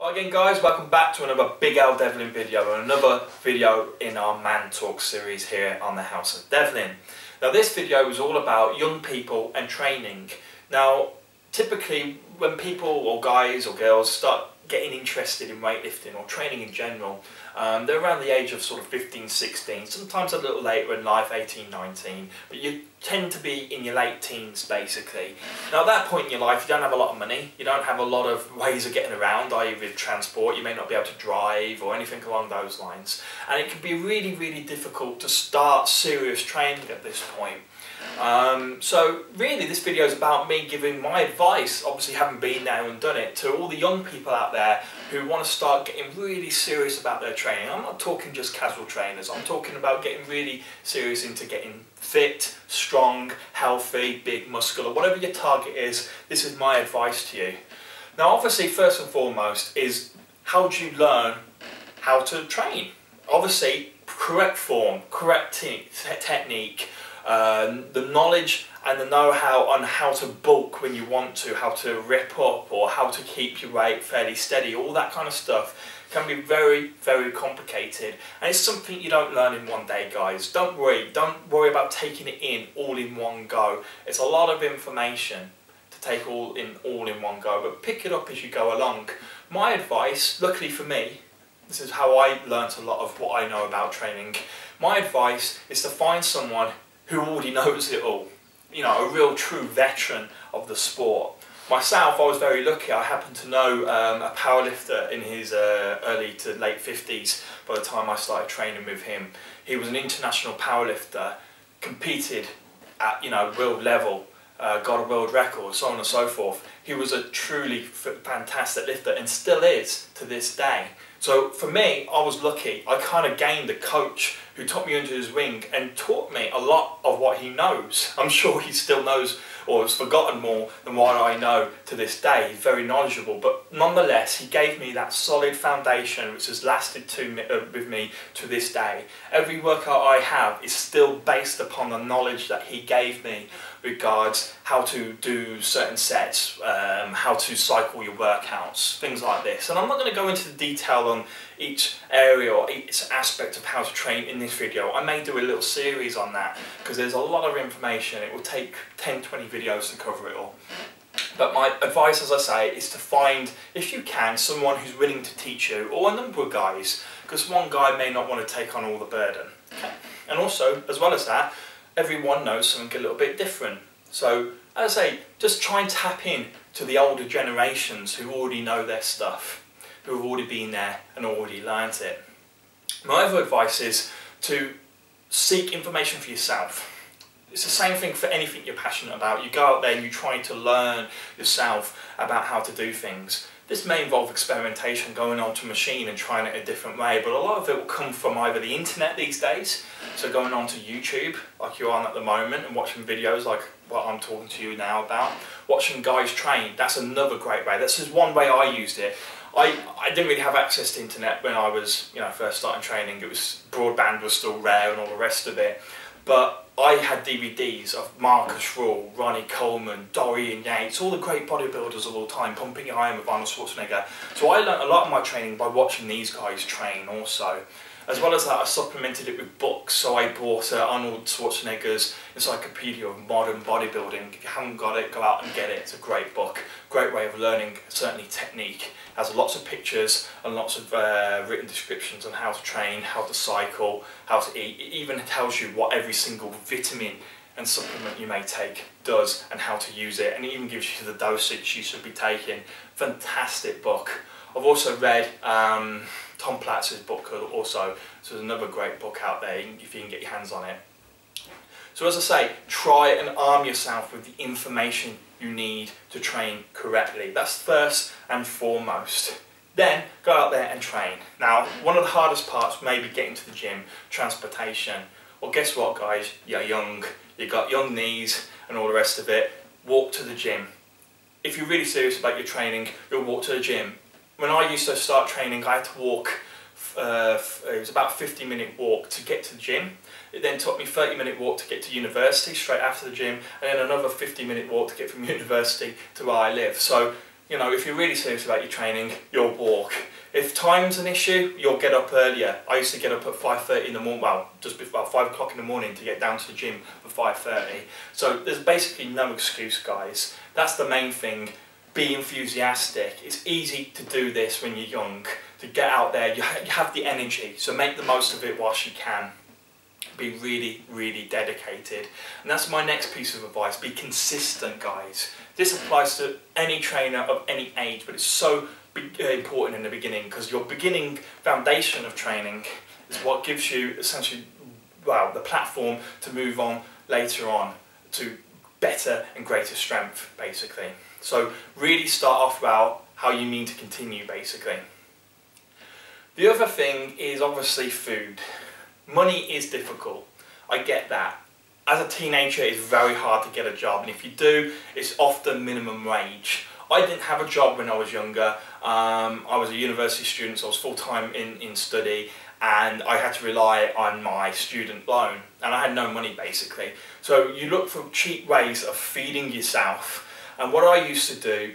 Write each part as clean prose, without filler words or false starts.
Hi again guys, welcome back to another Big L Devlin video and another video in our Man Talk series here on the House of Devlin. Now this video is all about young people and training. Now typically when people or guys or girls start getting interested in weightlifting or training in general, they're around the age of sort of 15, 16, sometimes a little later in life, 18, 19, but you tend to be in your late teens basically. Now at that point in your life you don't have a lot of money, you don't have a lot of ways of getting around, i.e. with transport, you may not be able to drive or anything along those lines, and it can be really difficult to start serious training at this point. So really this video is about me giving my advice, obviously having been there and done it, to all the young people out there who want to start getting really serious about their training. I'm not talking just casual trainers, I'm talking about getting really serious into getting fit, strong, healthy, big, muscular, whatever your target is. This is my advice to you. Now obviously first and foremost is how do you learn how to train? Obviously correct form, correct technique, the knowledge and the know-how on how to bulk when you want to, how to rip up or how to keep your weight fairly steady, all that kind of stuff can be very complicated, and it's something you don't learn in one day guys. Don't worry about taking it in all in one go. It's a lot of information to take all in one go, but pick it up as you go along. My advice, luckily for me, this is how I learnt a lot of what I know about training. My advice is to find someone who already knows it all. You know, a real true veteran of the sport. Myself, I was very lucky. I happened to know a powerlifter in his early to late 50s by the time I started training with him. He was an international powerlifter, competed at world level, got a world record, so on and so forth. He was a truly fantastic lifter and still is to this day. So for me, I was lucky. I kind of gained a coach who took me under his wing and taught me a lot of what he knows. I'm sure he still knows or has forgotten more than what I know to this day. He's very knowledgeable, but nonetheless, he gave me that solid foundation which has lasted with me to this day. Every workout I have is still based upon the knowledge that he gave me regards how to do certain sets, how to cycle your workouts, things like this. And I'm not going to go into the detail on each area or each aspect of how to train in this video. I may do a little series on that because there's a lot of information. It will take 10-20 videos to cover it all. But my advice, as I say, is to find, if you can, someone who's willing to teach you, or a number of guys, because one guy may not want to take on all the burden. Okay? And also, as well as that, everyone knows something a little bit different. So, as I say, just try and tap in to the older generations who already know their stuff, who have already been there and already learnt it. My other advice is to seek information for yourself. It's the same thing for anything you're passionate about. You go out there and you try to learn yourself about how to do things. This may involve experimentation, going onto a machine and trying it a different way, but a lot of it will come from either the internet these days, so going onto YouTube, like you're on at the moment, and watching videos like what I'm talking to you now about. Watching guys train, that's another great way. That's just one way I used it. I didn't really have access to internet when I was first starting training. It was, broadband was still rare and all the rest of it. But I had DVDs of Marcus Rule, Ronnie Coleman, Dorian Yates, all the great bodybuilders of all time, pumping iron with Arnold Schwarzenegger. So I learnt a lot of my training by watching these guys train also. As well as that, I supplemented it with books, so I bought Arnold Schwarzenegger's Encyclopedia of Modern Bodybuilding. If you haven't got it, go out and get it. It's a great book, great way of learning, certainly technique. It has lots of pictures and lots of written descriptions on how to train, how to cycle, how to eat. It even tells you what every single vitamin and supplement you may take does and how to use it, and it even gives you the dosage you should be taking. Fantastic book. I've also read Tom Platz's book also, so there's another great book out there if you can get your hands on it. So as I say, try and arm yourself with the information you need to train correctly. That's first and foremost. Then go out there and train. Now, one of the hardest parts may be getting to the gym, transportation. Well, guess what guys, you're young, you've got young knees and all the rest of it. Walk to the gym. If you're really serious about your training, you'll walk to the gym. When I used to start training, I had to walk, it was about a 50-minute walk to get to the gym. It then took me a 30-minute walk to get to university straight after the gym, and then another 50-minute walk to get from university to where I live. So you know, if you're really serious about your training, you'll walk. If time's an issue, you'll get up earlier. I used to get up at 5:30 in the morning, well, just before 5 o'clock in the morning to get down to the gym for 5:30. So there's basically no excuse, guys. That's the main thing. Be enthusiastic. It's easy to do this when you're young, to get out there. You have the energy, so make the most of it whilst you can. Be really, really dedicated. And that's my next piece of advice. Be consistent, guys. This applies to any trainer of any age, but it's so important in the beginning, because your beginning foundation of training is what gives you essentially, well, the platform to move on later on to better and greater strength, basically. So really start off well how you mean to continue, basically. The other thing is obviously food. Money is difficult, I get that. As a teenager, it's very hard to get a job, and if you do, it's often minimum wage. I didn't have a job when I was younger. I was a university student, so I was full-time in study, and I had to rely on my student loan, and I had no money, basically. So you look for cheap ways of feeding yourself, and what I used to do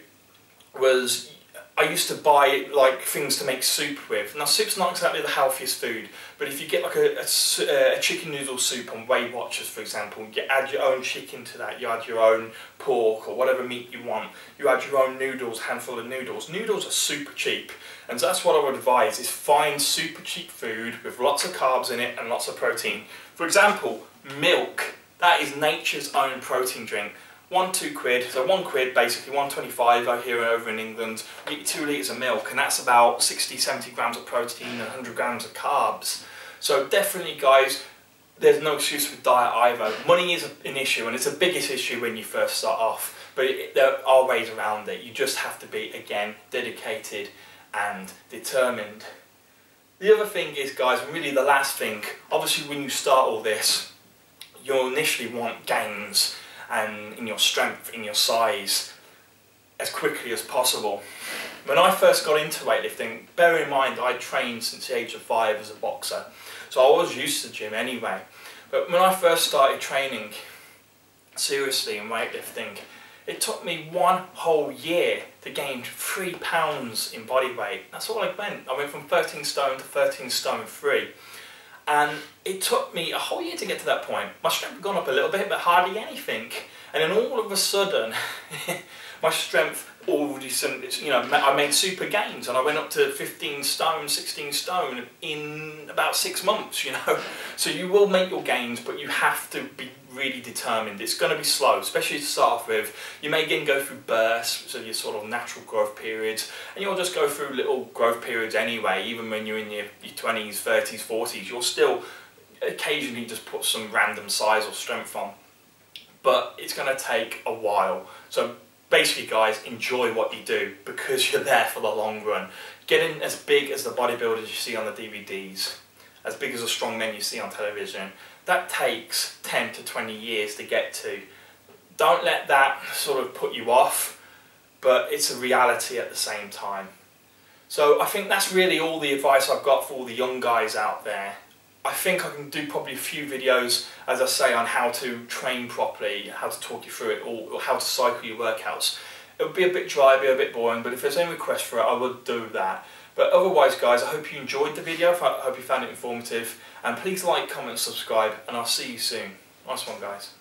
was I used to buy like things to make soup with. Now soup's not exactly the healthiest food, but if you get like a chicken noodle soup on Weight Watchers, for example, you add your own chicken to that, you add your own pork or whatever meat you want, you add your own noodles, handful of noodles. Noodles are super cheap, and that's what I would advise, is find super cheap food with lots of carbs in it and lots of protein. For example, milk. That is nature's own protein drink. 1-2 quid, so 1 quid basically, 1.25 out here over in England, you get 2 litres of milk, and that's about 60-70 grams of protein and 100 grams of carbs. So definitely, guys, there's no excuse for diet either. Money is an issue, and it's the biggest issue when you first start off, but there are ways around it. You just have to be, again, dedicated and determined. The other thing is, guys, and really the last thing, obviously when you start all this, you'll initially want gains and in your strength, in your size, as quickly as possible. When I first got into weightlifting, bear in mind I trained since the age of 5 as a boxer, so I was used to the gym anyway. But when I first started training seriously in weightlifting, it took me 1 whole year to gain 3 pounds in body weight. That's all I went. I went from 13 stone to 13 stone 3. And it took me a whole year to get to that point. My strength had gone up a little bit, but hardly anything. And then all of a sudden, my strength already, you know, I made super gains, and I went up to 15 stone, 16 stone in about 6 months, you know. So you will make your gains, but you have to be really determined. It's going to be slow, especially to start off with. You may again go through bursts, so your sort of natural growth periods, and you'll just go through little growth periods anyway. Even when you're in your 20s, 30s, 40s, you'll still occasionally just put some random size or strength on. But it's going to take a while. So basically, guys, enjoy what you do, because you're there for the long run. Getting as big as the bodybuilders you see on the DVDs, as big as the strongmen you see on television, that takes 10 to 20 years to get to. Don't let that sort of put you off, but it's a reality at the same time. So I think that's really all the advice I've got for all the young guys out there. I think I can do probably a few videos, as I say, on how to train properly, how to talk you through it, or how to cycle your workouts. It would be a bit dry, be a bit boring, but if there's any request for it, I would do that. But otherwise, guys, I hope you enjoyed the video, I hope you found it informative, and please like, comment, subscribe, and I'll see you soon. Nice one, guys.